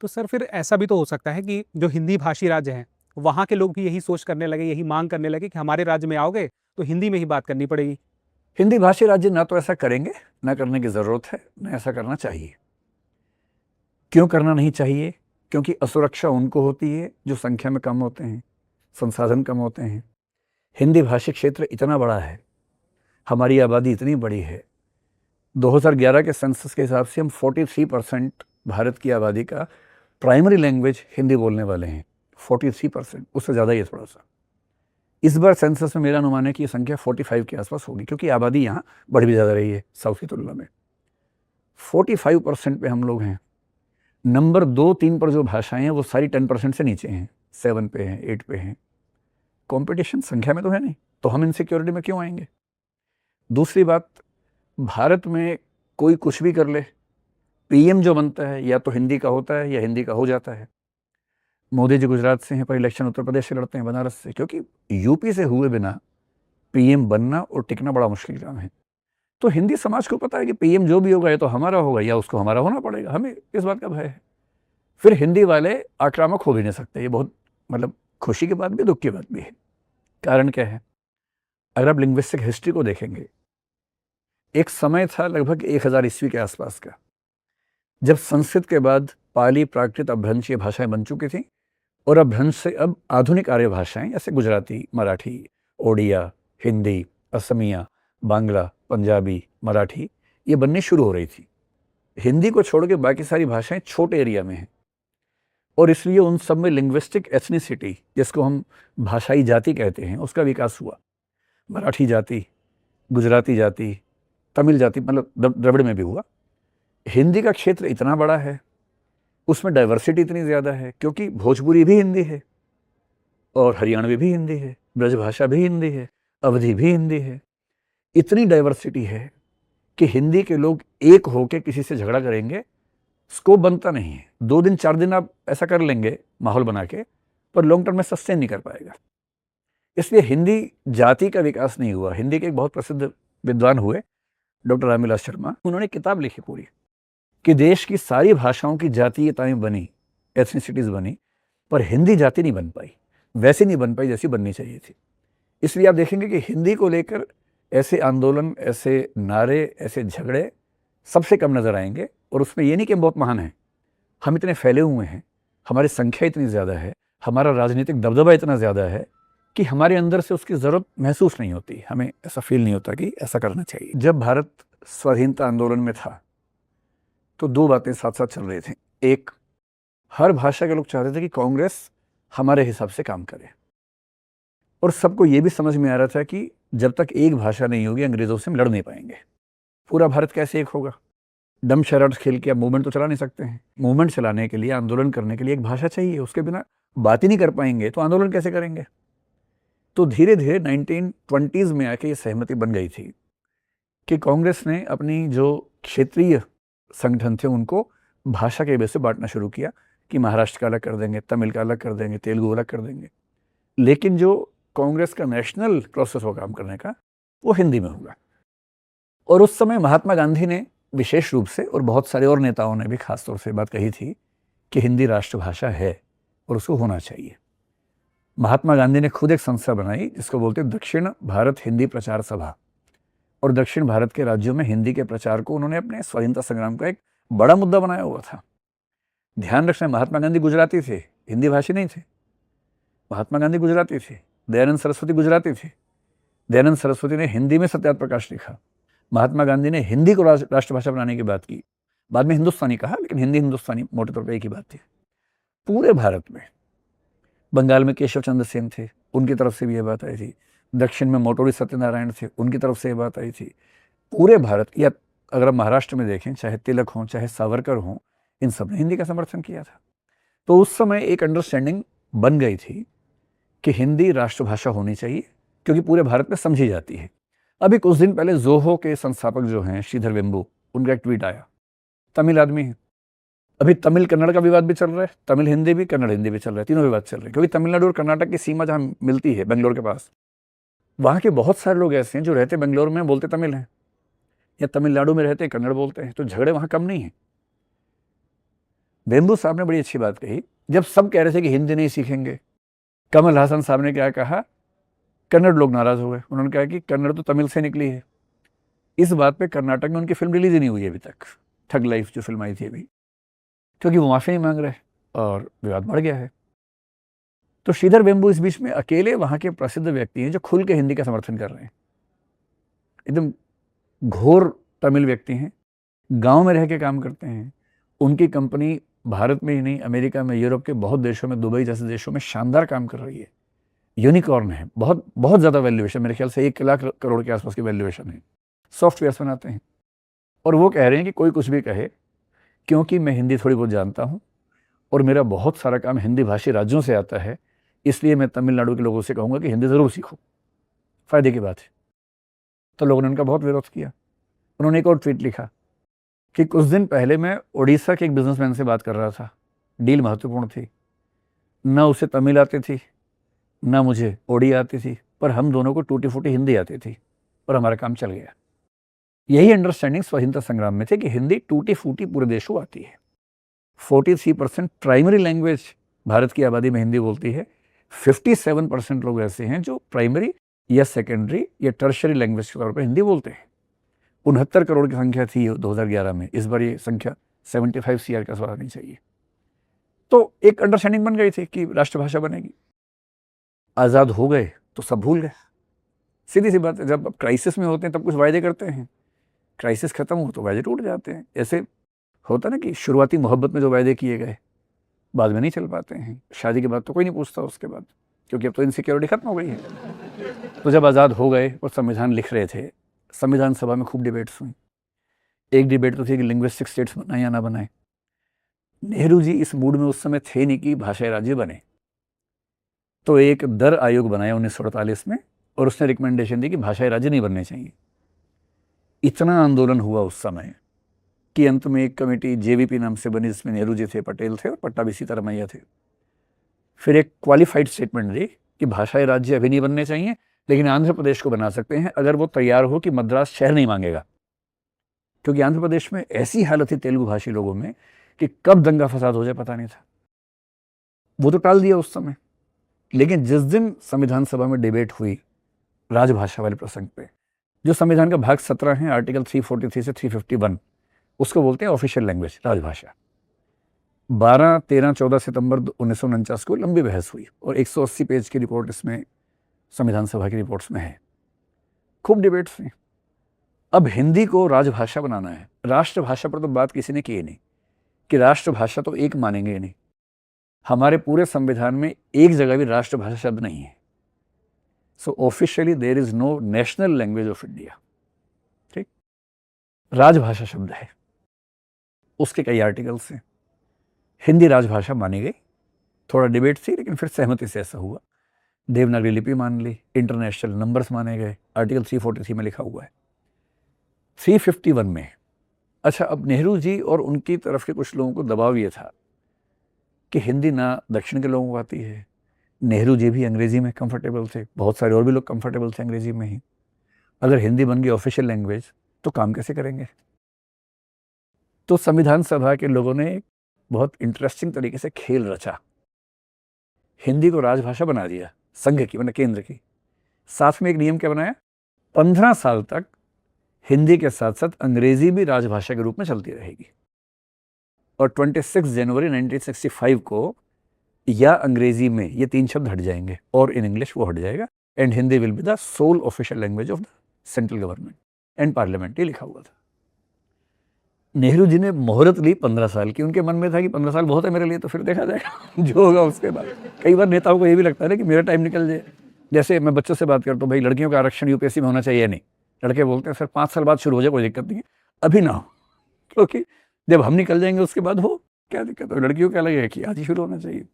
तो सर फिर ऐसा भी तो हो सकता है कि जो हिंदी भाषी राज्य हैं, वहाँ के लोग भी यही सोच करने लगे, यही मांग करने लगे कि हमारे राज्य में आओगे तो हिंदी में ही बात करनी पड़ेगी। हिंदी भाषी राज्य ना तो ऐसा करेंगे, ना करने की ज़रूरत है, ना ऐसा करना चाहिए। क्यों करना नहीं चाहिए? क्योंकि असुरक्षा उनको होती है जो संख्या में कम होते हैं, संसाधन कम होते हैं। हिंदी भाषी क्षेत्र इतना बड़ा है, हमारी आबादी इतनी बड़ी है। 2011 के सेंसस के हिसाब से हम 43% भारत की आबादी का प्राइमरी लैंग्वेज हिंदी बोलने वाले हैं। 43%, उससे ज़्यादा ही है थोड़ा सा। इस बार सेंसस में मेरा अनुमान है कि ये संख्या 45 के आसपास होगी, क्योंकि आबादी यहाँ बढ़ भी ज़्यादा रही है साउथ की तुलना में। 45% पे हम लोग हैं। नंबर 2-3 पर जो भाषाएं हैं वो सारी 10% से नीचे हैं, 7 पे हैं, 8 पे हैं। कंपटीशन संख्या में तो है नहीं, तो हम इनसिक्योरिटी में क्यों आएंगे? दूसरी बात, भारत में कोई कुछ भी कर ले, पीएम जो बनता है या तो हिंदी का होता है या हिंदी का हो जाता है। मोदी जी गुजरात से हैं पर इलेक्शन उत्तर प्रदेश से लड़ते हैं, बनारस से, क्योंकि यूपी से हुए बिना पीएम बनना और टिकना बड़ा मुश्किल काम है। तो हिंदी समाज को पता है कि पीएम जो भी होगा या तो हमारा होगा या उसको हमारा होना पड़ेगा, हमें इस बात का भय है। फिर हिंदी वाले आक्रामक हो भी नहीं सकते। ये बहुत मतलब खुशी की बात भी, दुख की बात भी है। कारण क्या है? अगर आप लिंग्विस्टिक हिस्ट्री को देखेंगे, एक समय था लगभग 1000 ईस्वी के आसपास का, जब संस्कृत के बाद पाली, प्राकृत, अपभ्रंश ये भाषाएं बन चुकी थी, और अपभ्रंश से अब आधुनिक आर्य भाषाएं जैसे गुजराती, मराठी, ओडिया, हिंदी, असमिया, बांग्ला, पंजाबी, मराठी ये बननी शुरू हो रही थी। हिंदी को छोड़ के बाकी सारी भाषाएं छोटे एरिया में हैं, और इसलिए उन सब में लिंग्विस्टिक एथनिसिटी, जिसको हम भाषाई जाति कहते हैं, उसका विकास हुआ। मराठी जाति, गुजराती जाति, तमिल जाति, मतलब द्रविड़ में भी हुआ। हिंदी का क्षेत्र इतना बड़ा है, उसमें डाइवर्सिटी इतनी ज़्यादा है, क्योंकि भोजपुरी भी हिंदी है और हरियाणवी भी हिंदी है, ब्रजभाषा भी हिंदी है, अवधी भी हिंदी है। इतनी डाइवर्सिटी है कि हिंदी के लोग एक होकर किसी से झगड़ा करेंगे, स्कोप बनता नहीं है। 2 दिन 4 दिन आप ऐसा कर लेंगे माहौल बना के, पर लॉन्ग टर्म में सस्टेन नहीं कर पाएगा। इसलिए हिंदी जाति का विकास नहीं हुआ। हिंदी के एक बहुत प्रसिद्ध विद्वान हुए डॉक्टर रामविलास शर्मा, उन्होंने किताब लिखी पूरी कि देश की सारी भाषाओं की जातीयताएं बनी, एथनिसिटीज बनी, पर हिंदी जाति नहीं बन पाई, वैसी नहीं बन पाई जैसी बननी चाहिए थी। इसलिए आप देखेंगे कि हिंदी को लेकर ऐसे आंदोलन, ऐसे नारे, ऐसे झगड़े सबसे कम नजर आएंगे। और उसमें ये नहीं कि हम बहुत महान हैं, हम इतने फैले हुए हैं, हमारी संख्या इतनी ज़्यादा है, हमारा राजनीतिक दबदबा इतना ज़्यादा है कि हमारे अंदर से उसकी ज़रूरत महसूस नहीं होती, हमें ऐसा फील नहीं होता कि ऐसा करना चाहिए। जब भारत स्वाधीनता आंदोलन में था तो 2 बातें साथ साथ चल रही थी। एक, हर भाषा के लोग चाहते थे कि कांग्रेस हमारे हिसाब से काम करे, और सबको ये भी समझ में आ रहा था कि जब तक एक भाषा नहीं होगी अंग्रेज़ों से हम लड़ नहीं पाएंगे। पूरा भारत कैसे एक होगा? डम शराड्स खेल के आप मूवमेंट तो चला नहीं सकते हैं। मूवमेंट चलाने के लिए, आंदोलन करने के लिए एक भाषा चाहिए, उसके बिना बात ही नहीं कर पाएंगे तो आंदोलन कैसे करेंगे? तो धीरे धीरे 1920s में आके ये सहमति बन गई थी कि कांग्रेस ने अपनी जो क्षेत्रीय संगठन थे उनको भाषा के बेस से बांटना शुरू किया कि महाराष्ट्र का अलग कर देंगे, तमिल का अलग कर देंगे, तेलुगु अलग कर देंगे। लेकिन जो कांग्रेस का नेशनल प्रोसेस हो काम करने का, वो हिंदी में होगा। और उस समय महात्मा गांधी ने विशेष रूप से, और बहुत सारे और नेताओं ने भी खासतौर से बात कही थी कि हिंदी राष्ट्रभाषा है और उसको होना चाहिए। महात्मा गांधी ने खुद एक संस्था बनाई जिसको बोलते हैं दक्षिण भारत हिंदी प्रचार सभा, और दक्षिण भारत के राज्यों में हिंदी के प्रचार को उन्होंने अपने स्वाधीनता संग्राम का एक बड़ा मुद्दा बनाया हुआ था। ध्यान रखना, महात्मा गांधी गुजराती थे, हिंदी भाषी नहीं थे। महात्मा गांधी गुजराती थे, दयानंद सरस्वती गुजराती थे। दयानंद सरस्वती ने हिंदी में सत्याग्रह प्रकाश लिखा। महात्मा गांधी ने हिंदी को राष्ट्रभाषा बनाने की बात की, बाद में हिंदुस्तानी कहा, लेकिन हिंदी हिंदुस्तानी मोटे तौर पर एक ही बात थी। पूरे भारत में, बंगाल में केशव चंद्र सेन थे, उनकी तरफ से भी ये बात आई थी। दक्षिण में मोटोरी सत्यनारायण थे, उनकी तरफ से ये बात आई थी। पूरे भारत, या अगर आप महाराष्ट्र में देखें, चाहे तिलक हों, चाहे सावरकर हों, इन सब ने हिंदी का समर्थन किया था। तो उस समय एक अंडरस्टैंडिंग बन गई थी कि हिंदी राष्ट्रभाषा होनी चाहिए, क्योंकि पूरे भारत में समझी जाती है। अभी कुछ दिन पहले जोहो के संस्थापक जो हैं श्रीधर वेम्बू, उनका एक ट्वीट आया, तमिल आदमी है। अभी तमिल कन्नड़ का विवाद भी चल रहा है, तमिल हिंदी भी, कन्नड़ हिंदी भी चल रहा है, तीनों विवाद चल रहे हैं, क्योंकि तमिलनाडु और कर्नाटक की सीमा जहाँ मिलती है बेंगलोर के पास, वहाँ के बहुत सारे लोग ऐसे हैं जो रहते बेंगलोर में बोलते तमिल हैं, या तमिलनाडु में रहते कन्नड़ बोलते हैं, तो झगड़े वहाँ कम नहीं है। वेम्बू साहब ने बड़ी अच्छी बात कही, जब सब कह रहे थे कि हिंदी नहीं सीखेंगे, कमल हासन साहब ने क्या कहा, कन्नड़ लोग नाराज हो गए। उन्होंने कहा कि कन्नड़ तो तमिल से निकली है। इस बात पे कर्नाटक में उनकी फिल्म रिलीज ही नहीं हुई अभी तक, ठग लाइफ जो फिल्म आई थी अभी, क्योंकि वो माफी नहीं मांग रहे और विवाद बढ़ गया है। तो श्रीधर वेम्बू इस बीच में अकेले वहां के प्रसिद्ध व्यक्ति हैं जो खुल के हिंदी का समर्थन कर रहे हैं। एकदम घोर तमिल व्यक्ति हैं, गांव में रह के काम करते हैं। उनकी कंपनी भारत में ही नहीं, अमेरिका में, यूरोप के बहुत देशों में, दुबई जैसे देशों में शानदार काम कर रही है। यूनिकॉर्न है, बहुत बहुत ज़्यादा वैल्यूएशन, मेरे ख्याल से 1 लाख करोड़ के आसपास की वैल्यूएशन है। सॉफ्टवेयर्स बनाते हैं और वो कह रहे हैं कि कोई कुछ भी कहे, क्योंकि मैं हिंदी थोड़ी बहुत जानता हूँ और मेरा बहुत सारा काम हिंदी भाषी राज्यों से आता है, इसलिए मैं तमिलनाडु के लोगों से कहूँगा कि हिंदी ज़रूर सीखो, फ़ायदे की बात है। तो लोगों ने उनका बहुत विरोध किया। उन्होंने एक और ट्वीट लिखा कि कुछ दिन पहले मैं उड़ीसा के एक बिजनेसमैन से बात कर रहा था, डील महत्वपूर्ण थी, ना उसे तमिल आती थी ना मुझे ओडी आती थी, पर हम दोनों को टूटी फूटी हिंदी आती थी और हमारा काम चल गया। यही अंडरस्टैंडिंग स्वतंत्रता संग्राम में थे कि हिंदी टूटी फूटी पूरे देश को आती है। 43% प्राइमरी लैंग्वेज भारत की आबादी में हिंदी बोलती है। 57% लोग ऐसे हैं जो प्राइमरी या सेकेंडरी या टर्शरी लैंग्वेज के तौर पर हिंदी बोलते हैं। 69 करोड़ की संख्या थी 2011 में, इस बार ये संख्या 75 CR का आनी चाहिए। तो एक अंडरस्टैंडिंग बन गई थी कि राष्ट्रभाषा बनेगी। आज़ाद हो गए तो सब भूल गए, सीधी सी बात है। जब आप क्राइसिस में होते हैं तब कुछ वायदे करते हैं, क्राइसिस खत्म हो तो वायदे टूट जाते हैं। ऐसे होता ना कि शुरुआती मोहब्बत में जो वायदे किए गए बाद में नहीं चल पाते हैं। शादी के बाद तो कोई नहीं पूछता उसके बाद, क्योंकि अब तो इनसिक्योरिटी खत्म हो गई है। तो जब आज़ाद हो गए और संविधान लिख रहे थे, संविधान सभा में खूब डिबेट्स हुई। एक डिबेट तो थी कि लिंग्विस्टिक स्टेट्स बनाए या ना बनाए। नेहरू जी इस मूड में उस समय थे नहीं कि भाषाई राज्य बने, तो एक दर आयोग बनाया 1948 में और उसने रिकमेंडेशन दी कि भाषाई राज्य नहीं बनने चाहिए। इतना आंदोलन हुआ उस समय कि अंत में एक कमेटी JVP नाम से बनी, जिसमें नेहरू जी थे, पटेल थे और पट्टाभी सीतारमैया थे। फिर एक क्वालिफाइड स्टेटमेंट दी कि भाषाई राज्य अभी नहीं बनने चाहिए, लेकिन आंध्र प्रदेश को बना सकते हैं अगर वो तैयार हो कि मद्रास शहर नहीं मांगेगा। क्योंकि आंध्र प्रदेश में ऐसी हालत थी तेलुगु भाषी लोगों में कि कब दंगा फसाद हो जाए पता नहीं था। वो तो टाल दिया उस समय। लेकिन जिस दिन संविधान सभा में डिबेट हुई राजभाषा वाले प्रसंग पे, जो संविधान का भाग 17 है, आर्टिकल 343 से 351, उसको बोलते हैं ऑफिशियल लैंग्वेज, राजभाषा। 12, 13, 14 सितंबर 1949 को लंबी बहस हुई और 180 पेज की रिपोर्ट इसमें संविधान सभा की रिपोर्ट्स में है। खूब डिबेट्स हुई। अब हिंदी को राजभाषा बनाना है। राष्ट्रभाषा पर तो बात किसी ने की ही नहीं कि राष्ट्रभाषा तो एक मानेंगे ही नहीं। हमारे पूरे संविधान में एक जगह भी राष्ट्रभाषा शब्द नहीं है। So officially there is no national language of India. ठीक, राजभाषा शब्द है, उसके कई आर्टिकल्स हैं। हिंदी राजभाषा मानी गई, थोड़ा डिबेट थी लेकिन फिर सहमति से ऐसा हुआ। देवनागरी लिपि मान ली, इंटरनेशनल नंबर्स माने गए, आर्टिकल 343 में लिखा हुआ है। 351 में, अच्छा, अब नेहरू जी और उनकी तरफ के कुछ लोगों को दबाव ये था कि हिंदी ना दक्षिण के लोगों को आती है। नेहरू जी भी अंग्रेजी में कंफर्टेबल थे, बहुत सारे और भी लोग कंफर्टेबल थे अंग्रेजी में ही। अगर हिंदी बन गई ऑफिशियल लैंग्वेज तो काम कैसे करेंगे? तो संविधान सभा के लोगों ने बहुत इंटरेस्टिंग तरीके से खेल रचा, हिंदी को राजभाषा बना दिया, संघ की मतलब केंद्र की। साथ में एक नियम क्या बनाया, 15 साल तक हिंदी के साथ साथ अंग्रेजी भी राजभाषा के रूप में चलती रहेगी। और 26 जनवरी 1965 को या अंग्रेजी में ये 3 शब्द हट जाएंगे और इन इंग्लिश वो हट जाएगा, and Hindi will be the sole official language of the central government and parliament, ये लिखा हुआ था। नेहरू जी ने मोहरत ली 15 साल की। उनके मन में था कि 15 साल बहुत है मेरे लिए, तो फिर देखा जाएगा जो होगा उसके बाद। कई बार नेताओं को ये भी लगता है ना कि मेरा टाइम निकल जाए। जैसे मैं बच्चों से बात करता हूँ, भाई लड़कियों का आरक्षण यूपीएससी में होना चाहिए नहीं, लड़के बोलते हैं सर 5 साल बाद शुरू हो जाए, कोई दिक्कत नहीं है, अभी ना हो, क्योंकि जब हम निकल जाएंगे उसके बाद हो, क्या दिक्कत है? लड़कियों को क्या लगेगा कि आज ही शुरू होना चाहिए।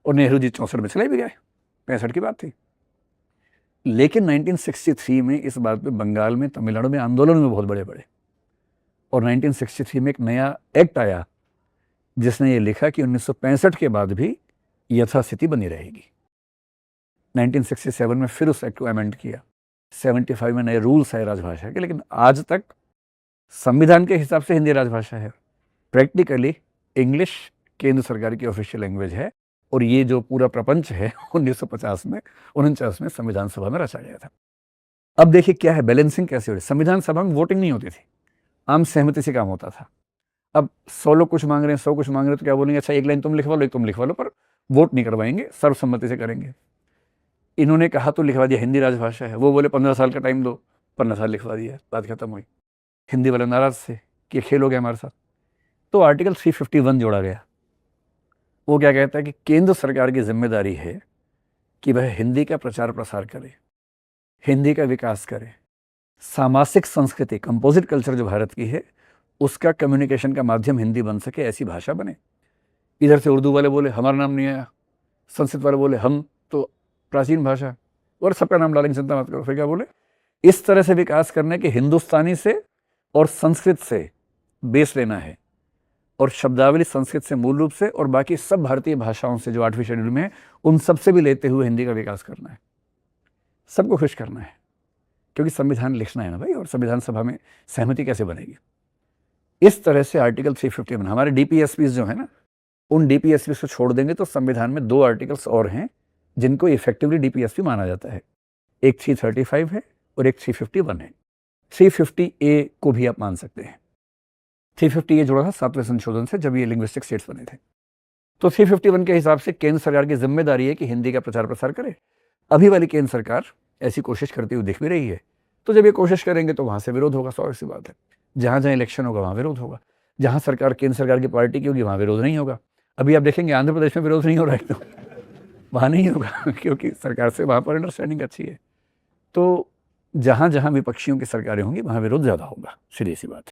और नेहरू जी 64 में चले भी गए, 65 की बात थी। लेकिन 1963 में इस बात पे बंगाल में, तमिलनाडु में आंदोलन में बहुत बड़े बड़े, और 1963 में एक नया एक्ट आया जिसने ये लिखा कि 1965 के बाद भी यथास्थिति बनी रहेगी। 1967 में फिर उस एक्ट को अमेंड किया, 75 में नए रूल्स आए राजभाषा के, लेकिन आज तक संविधान के हिसाब से हिंदी राजभाषा है। प्रैक्टिकली इंग्लिश केंद्र सरकार की ऑफिशियल लैंग्वेज है और ये जो पूरा प्रपंच है 1950 में 49 में संविधान सभा में रचा गया था। अब देखिए क्या है, बैलेंसिंग कैसे हो रही। संविधान सभा में वोटिंग नहीं होती थी, आम सहमति से काम होता था। अब 100 लोग कुछ मांग रहे हैं, 100 कुछ मांग रहे हैं, तो क्या बोलेंगे, अच्छा एक लाइन तुम लिखवा लो, एक तुम लिखवा लो, पर वोट नहीं करवाएंगे, सर्वसम्मति से करेंगे। इन्होंने कहा तो लिखवा दिया, हिंदी राजभाषा है। वो बोले 15 साल का टाइम दो, 15 साल लिखवा दिया, बात खत्म हुई। हिंदी वाले नाराज थे कि खेल हो गया हमारे साथ, तो आर्टिकल 351 जोड़ा गया। वो क्या कहता है कि केंद्र सरकार की जिम्मेदारी है कि वह हिंदी का प्रचार प्रसार करे, हिंदी का विकास करे, सामासिक संस्कृति कंपोजिट कल्चर जो भारत की है उसका कम्युनिकेशन का माध्यम हिंदी बन सके, ऐसी भाषा बने। इधर से उर्दू वाले बोले हमारा नाम नहीं आया, संस्कृत वाले बोले हम तो प्राचीन भाषा, और सबका नाम डालेंगे, चिंता मत करो। फिर क्या बोले, इस तरह से विकास करने के हिंदुस्तानी से और संस्कृत से बेस लेना है, और शब्दावली संस्कृत से मूल रूप से, और बाकी सब भारतीय भाषाओं से जो 8वीं शेड्यूल में है उन सब से भी लेते हुए हिंदी का विकास करना है, सबको खुश करना है। क्योंकि संविधान लिखना है ना भाई, और संविधान सभा में सहमति कैसे बनेगी। इस तरह से आर्टिकल 351 हमारे डीपीएसपी जो है ना, उन डीपीएसपी को छोड़ देंगे तो संविधान में 2 आर्टिकल्स और हैं जिनको इफेक्टिवली डीपीएसपी माना जाता है। एक 335 है और एक 351 है। 350A को भी आप मान सकते हैं। 350A जुड़ा था 7वें संशोधन से, जब ये लिंग्विस्टिक स्टेट्स बने थे। तो 351 के हिसाब से केंद्र सरकार की जिम्मेदारी है कि हिंदी का प्रचार प्रसार करे। अभी वाली केंद्र सरकार ऐसी कोशिश करती हुई दिख भी रही है। तो जब ये कोशिश करेंगे तो वहाँ से विरोध होगा, स्वाभाविक सी बात है। जहाँ जहाँ इलेक्शन होगा वहाँ विरोध होगा, जहाँ सरकार केंद्र सरकार की पार्टी की होगी वहाँ विरोध नहीं होगा। अभी आप देखेंगे आंध्र प्रदेश में विरोध नहीं हो रहा है, तो वहाँ नहीं होगा क्योंकि सरकार से वहाँ पर अंडरस्टैंडिंग अच्छी है। तो जहाँ जहाँ विपक्षियों की सरकारें होंगी वहाँ विरोध ज़्यादा होगा, सीधी सी बात है।